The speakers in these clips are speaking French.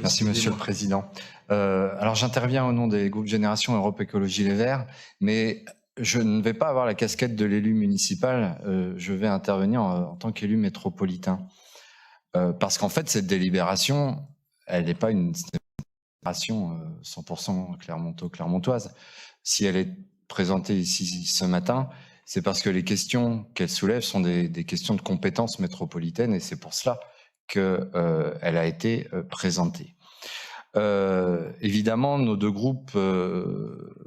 Merci Monsieur le Président. Alors j'interviens au nom des groupes Génération Europe Écologie Les Verts, mais je ne vais pas avoir la casquette de l'élu municipal, je vais intervenir en tant qu'élu métropolitain. Parce qu'en fait cette délibération, elle n'est pas une délibération 100% clermontoise. Si elle est présentée ici ce matin, c'est parce que les questions qu'elle soulève sont des questions de compétences métropolitaines et c'est pour cela qu'elle a été présentée. Évidemment, nos deux groupes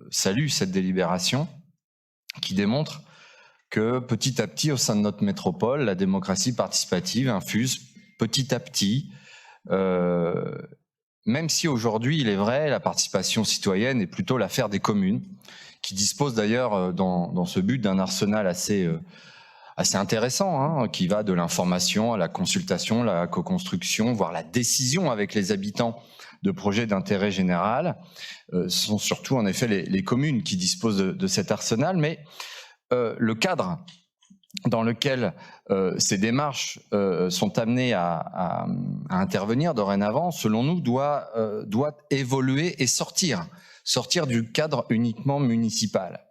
saluent cette délibération qui démontre que petit à petit, au sein de notre métropole, la démocratie participative infuse petit à petit, même si aujourd'hui, il est vrai, la participation citoyenne est plutôt l'affaire des communes, qui disposent d'ailleurs dans ce but d'un arsenal assez intéressant, hein, qui va de l'information à la consultation, la co-construction, voire la décision avec les habitants de projets d'intérêt général. Ce sont surtout en effet les communes qui disposent de cet arsenal, mais le cadre dans lequel ces démarches sont amenées à intervenir dorénavant, selon nous, doit évoluer et sortir du cadre uniquement municipal.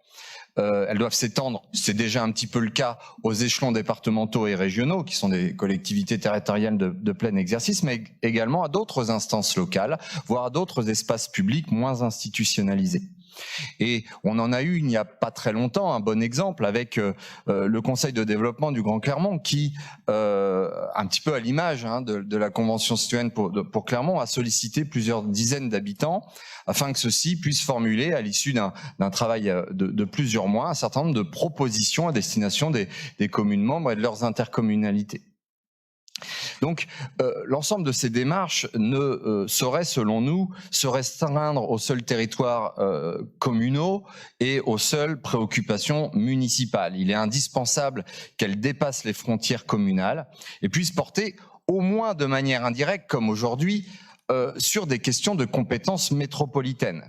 Elles doivent s'étendre, c'est déjà un petit peu le cas, aux échelons départementaux et régionaux, qui sont des collectivités territoriales de plein exercice, mais également à d'autres instances locales, voire à d'autres espaces publics moins institutionnalisés. Et on en a eu il n'y a pas très longtemps un bon exemple avec le Conseil de développement du Grand Clermont qui, un petit peu à l'image de la Convention citoyenne pour Clermont, a sollicité plusieurs dizaines d'habitants afin que ceux-ci puissent formuler, à l'issue d'un travail de plusieurs mois, un certain nombre de propositions à destination des communes membres et de leurs intercommunalités. Donc, l'ensemble de ces démarches ne saurait, selon nous, se restreindre aux seuls territoires communaux et aux seules préoccupations municipales. Il est indispensable qu'elles dépassent les frontières communales et puissent porter, au moins de manière indirecte, comme aujourd'hui, sur des questions de compétences métropolitaines.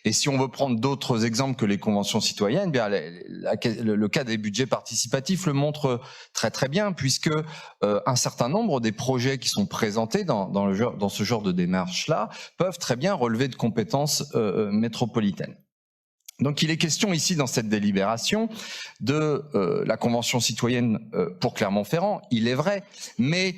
Et si on veut prendre d'autres exemples que les conventions citoyennes, bien le cas des budgets participatifs le montre très très bien, puisque un certain nombre des projets qui sont présentés dans ce genre de démarche-là peuvent très bien relever de compétences métropolitaines. Donc il est question ici dans cette délibération de la convention citoyenne pour Clermont-Ferrand, il est vrai, mais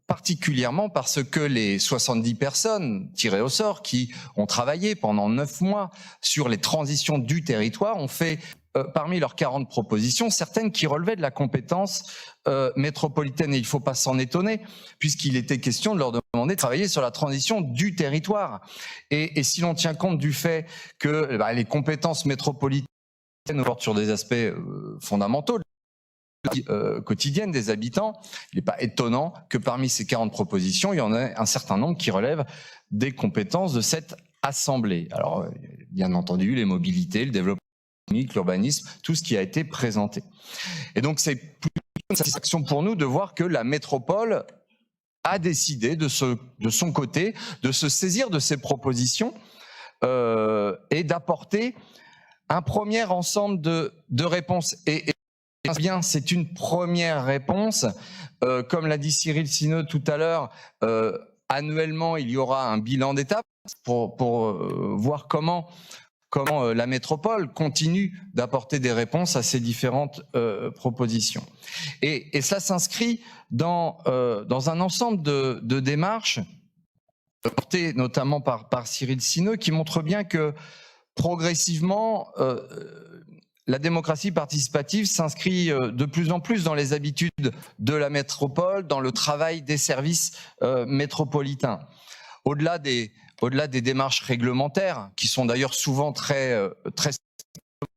particulièrement parce que les 70 personnes tirées au sort qui ont travaillé pendant 9 mois sur les transitions du territoire ont fait parmi leurs 40 propositions, certaines qui relevaient de la compétence métropolitaine. Et il ne faut pas s'en étonner, puisqu'il était question de leur demander de travailler sur la transition du territoire. Et si l'on tient compte du fait que les compétences métropolitaines portent sur des aspects fondamentaux, quotidienne des habitants, il n'est pas étonnant que parmi ces 40 propositions, il y en ait un certain nombre qui relèvent des compétences de cette assemblée. Alors, bien entendu, les mobilités, le développement économique, l'urbanisme, tout ce qui a été présenté. Et donc, c'est plutôt une satisfaction pour nous de voir que la métropole a décidé de son côté de se saisir de ces propositions et d'apporter un premier ensemble de réponses. Et bien, c'est une première réponse. Comme l'a dit Cyril Sineux tout à l'heure, annuellement, il y aura un bilan d'étape pour voir comment la métropole continue d'apporter des réponses à ces différentes propositions. Et cela s'inscrit dans un ensemble de démarches portées notamment par Cyril Sineux qui montrent bien que progressivement, la démocratie participative s'inscrit de plus en plus dans les habitudes de la métropole, dans le travail des services métropolitains. Au-delà des démarches réglementaires, qui sont d'ailleurs souvent très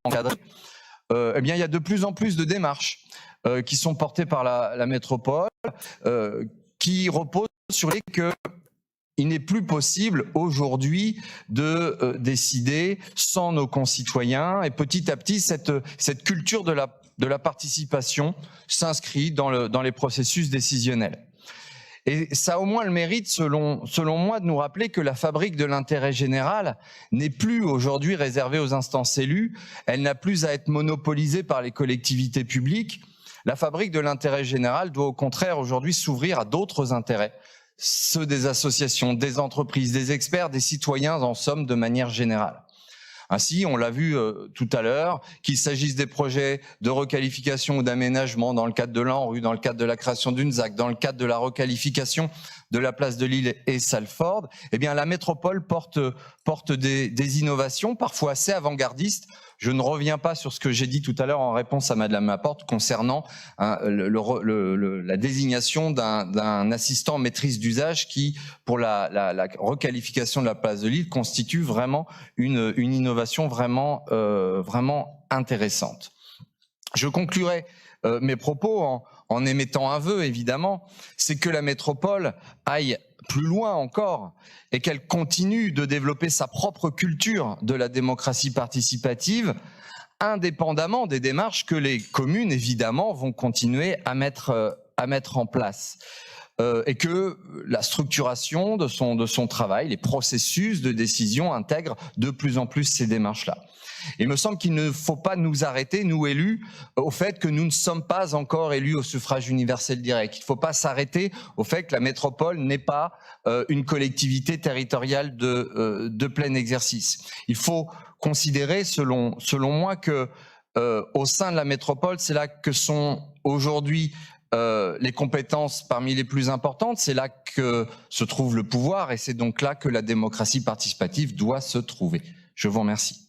encadrées, eh bien, il y a de plus en plus de démarches qui sont portées par la métropole, qui reposent sur les que il n'est plus possible aujourd'hui de décider sans nos concitoyens et petit à petit cette culture de la participation s'inscrit dans les processus décisionnels. Et ça a au moins le mérite, selon moi, de nous rappeler que la fabrique de l'intérêt général n'est plus aujourd'hui réservée aux instances élues, elle n'a plus à être monopolisée par les collectivités publiques. La fabrique de l'intérêt général doit au contraire aujourd'hui s'ouvrir à d'autres intérêts. ceux des associations, des entreprises, des experts, des citoyens en somme de manière générale. Ainsi, on l'a vu tout à l'heure, qu'il s'agisse des projets de requalification ou d'aménagement dans le cadre de l'ANRU, dans le cadre de la création d'une ZAC, dans le cadre de la requalification de la place de Lille et Salford, eh bien la métropole porte des innovations parfois assez avant-gardistes. Je ne reviens pas sur ce que j'ai dit tout à l'heure en réponse à Madame Laporte concernant la désignation d'un assistant maîtrise d'usage qui, pour la requalification de la place de Lille, constitue vraiment une innovation vraiment intéressante. Je conclurai mes propos en émettant un vœu, évidemment, c'est que la métropole aille plus loin encore et qu'elle continue de développer sa propre culture de la démocratie participative, indépendamment des démarches que les communes, évidemment, vont continuer à mettre en place. Et que la structuration de son travail, les processus de décision intègrent de plus en plus ces démarches-là. Il me semble qu'il ne faut pas nous arrêter, nous élus, au fait que nous ne sommes pas encore élus au suffrage universel direct. Il ne faut pas s'arrêter au fait que la métropole n'est pas une collectivité territoriale de plein exercice. Il faut considérer, selon moi, que au sein de la métropole, c'est là que sont aujourd'hui les compétences parmi les plus importantes, c'est là que se trouve le pouvoir et c'est donc là que la démocratie participative doit se trouver. Je vous remercie.